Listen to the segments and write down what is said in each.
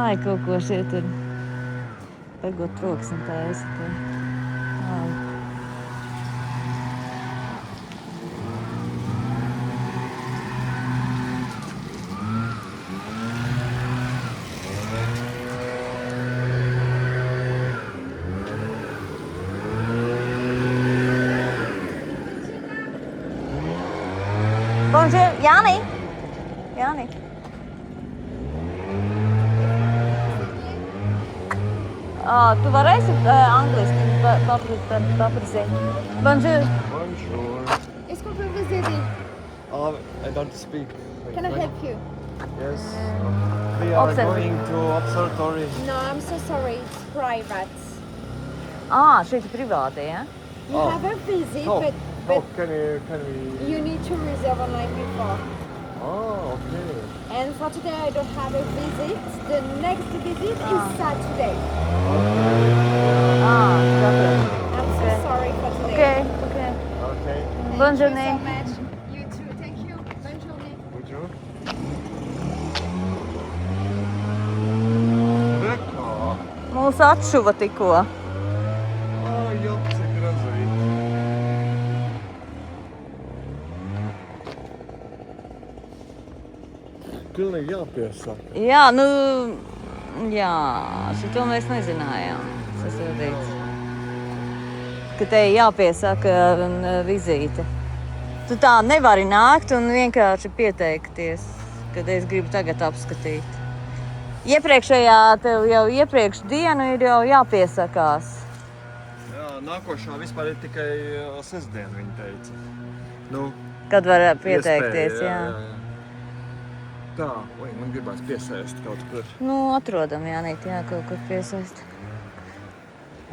Ai, kaut ko šeit tur pagot troksni taisa. Ai. Bonjour, Jāni! Jāni! Tu varēsi angliski paprisēt? Bonjour! Bonjour. Est-ce qu'on peut vous aider? I don't speak. Can I help you? Yes. We are Observatory. going to observatory. No, I'm so sorry. It's private. Šeit ir privāti, ja? You have a visit, Oh, but can we? you need to reserve online before. Oh, okay. And for today, I don't have a visit. The next visit is Saturday. Sapratu. I'm so Okay. sorry for today. Okay. Okay. Thank Bonne you journée. so much. You too. Thank you. Bonne journée. Bonjour. Reka. Mūs atšuva tikko. Jops, cik razīt. Pilnīgi jāpiesaka. Jā, šito mēs nezinājām. Tas ir teiks. Ka te jāpiesaka vizīte. Tu tā nevari nākt un vienkārši pieteikties, kad es gribu tagad apskatīt. Iepriekšējā tev jau iepriekš dienu ir jau jāpiesakās. Jā, nākošā vispār ir tikai sestdiena, viņa teica. Nu, Kad var pieteikties, iespēja, jā. Tā, man gribās piesēst kaut kur. Nu, atrodam, Jānīt, jā, kaut kur piesaist.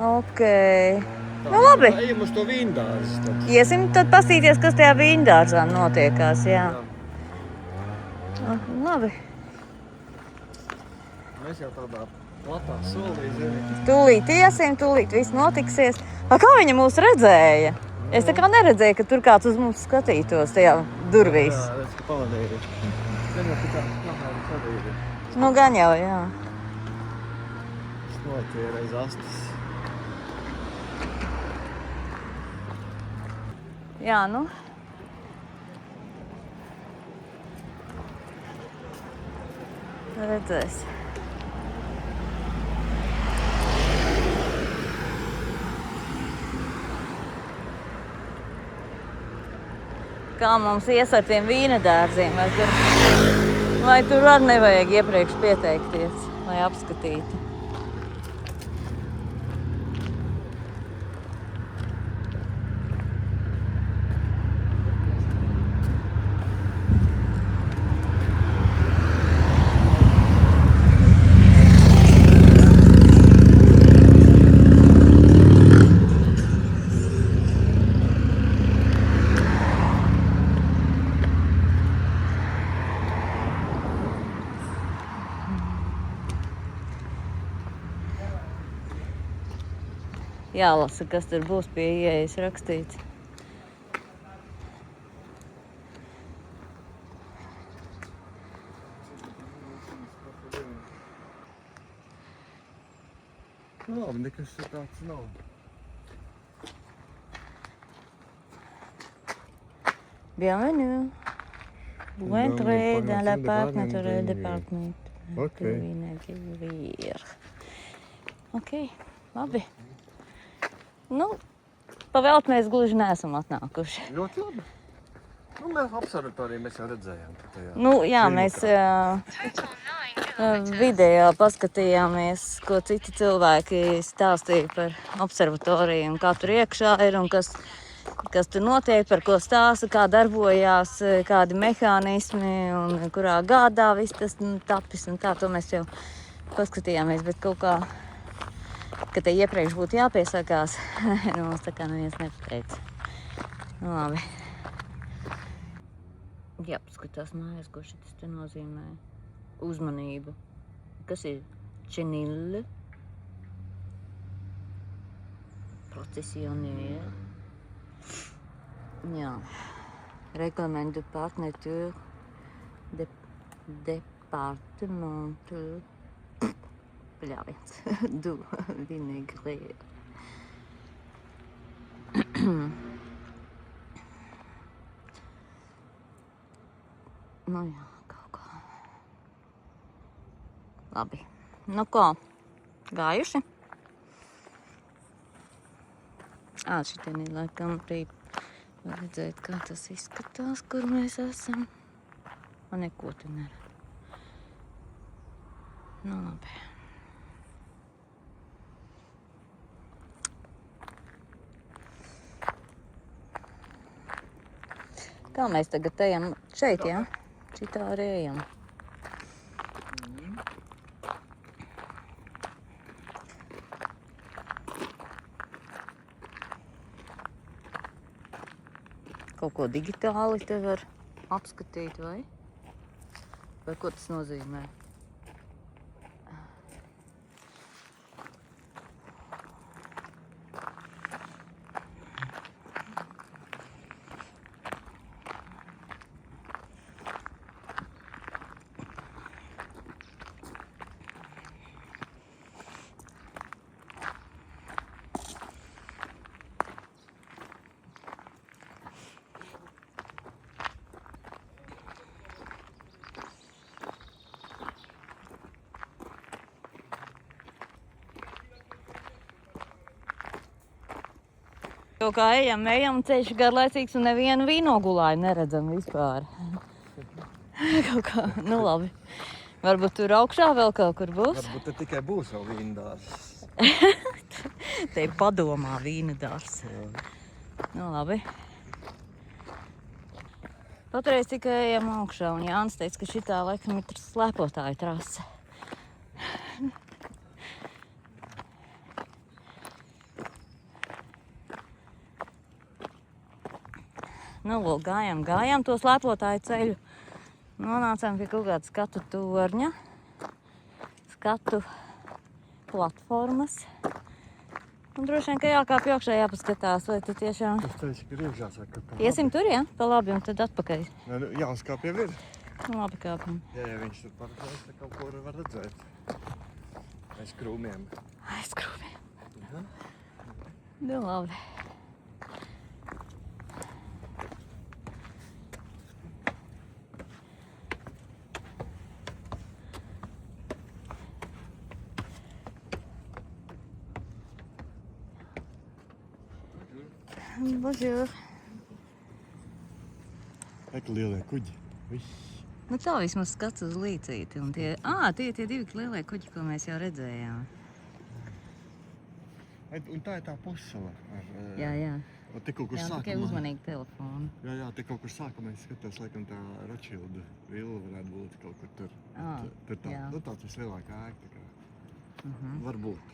Ok. Nu, labi. Ejam uz to vīndārzi tad. Iesim tad pastīties, kas tajā vīndārzā notiekās, jā. Labi. Mēs jau tādā platā solī, zini. Tūlīt iesim, tūlīt viss notiksies. Kā viņa mūs redzēja? Es tā kā neredzēju, ka tur kāds uz mums skatītos tajā durvīs. Jā, redz, ka pavadīja. Gan jau tā kamēr sadīja. Nu, gan jau, jā. Es notīju reiz astas. Jā, nu. Redzēs. Kā mums ies ar tiem vīna dārziem? Vai tur var nevajag iepriekš pieteikties, lai apskatītu? Jālasa, kas tur būs pie ieejas rakstīts. Labi, nekas tāds nav. Bienvenue. Vous entrez dans la parc naturel département. Ok. Ok, labi. Nu, pavēlt mēs gluži neesam atnākuši. Ļoti labi. Nu, mēs observatoriju mēs jau redzējām. Nu, jā, mēs video paskatījāmies, ko citi cilvēki stāstīja par observatoriju un kā tur iekšā ir un kas tur notiek, par ko stāsta, kā darbojās, kādi mehānismi un kurā gadā viss tas tapis un tā. To mēs jau paskatījāmies, bet kaut kā, ka te iepriekš būtu jāpiesakās, mums tā kā neviens nepateica. Nu, labi. Jāpaskatās mājās, ko šitas te nozīmē. Uzmanību. Kas ir čenille? Procesionier. Jā. Règlement de partenaire de départemental. Paļāviens. Du, vienīgi lieta. Nu jā, kaut kā. Labi. Nu ko, gājuši? Šitien ir laikam arī var redzēt, kā tas izskatās, kur mēs esam. Man neko te neredz. Nu labi. Kā mēs tagad ejam? Šeit, jā? Šitā arī ejam. Kaut ko digitāli te var apskatīt, vai? Vai ko tas nozīmē? Kaut kā ejam, ceļš garlaicīgs un nevienu vīnogulāju neredzam vispār. Kaut kā, nu labi. Varbūt tur augšā vēl kaut kur būs? Varbūt te tikai būs vēl vīndārs. Te padomā vīna dārs. Nu labi. Patreiz tikai ejam augšā un Jānis teica, ka šitā laikam ir slēpotāja trase. Nu, lūk, gājām to slēpotāju ceļu. Nonācām pie kaut kāda skatu torņa, skatu platformas. Un droši vien, ka jākāp iekšā jāpaskatās, vai tu tiešām... Tas teici, ka ir iekšā saka, ka Iesim tur, jā? Pa labi, un tad atpakaļ. Jāskāp jau ir. Nu, labi, kāpjam. Ja viņš tur paredzēs, tad kaut ko var redzēt. Aiz krūmiem. Aiz krūmiem. Nu, labi. Bonjour. Eka lielie kuģi. Nu tā vismaz skats uz līcīti. Un tie tie divi lielie kuģi, ko mēs jau redzējām. Un tā ir tā pussala. Jā. Te kaut kur Jā, sākumā. tikai uzmanīgi telefonu. Jā, te kaut kur sākumā es skatos, laikam tā Rothschilda villa varētu būt kaut kur tur. Tur tā, jā. nu tāds vislielākā ēka tā kā. Varbūt.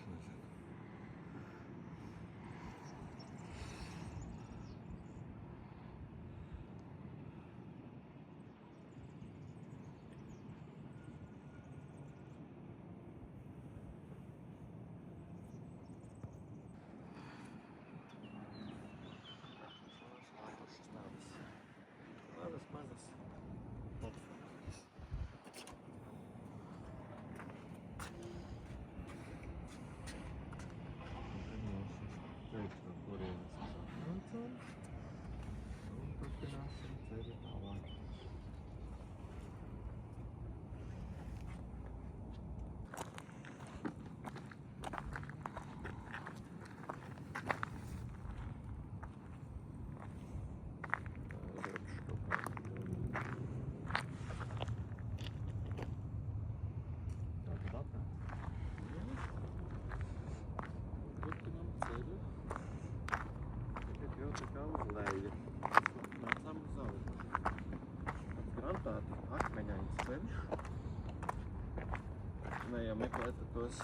Ejam meklēt tos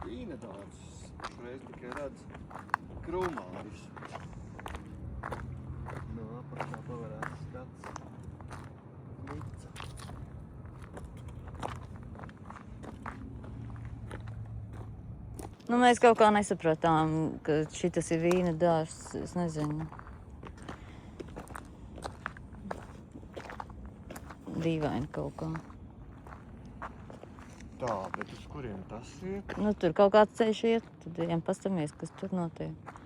vīna dārzus. Šreiz tikai redz krūmārus. No apakšā pavarās skats. Nica. Nu, mēs kaut kā nesapratām, ka šitas ir vīna dārzs. Es nezinu. Dīvaini kaut kā. Tā, bet uz kuriem tas iet? Nu, tur kaut kāds ceļš iet, tad ejam pastamies, kas tur notiek.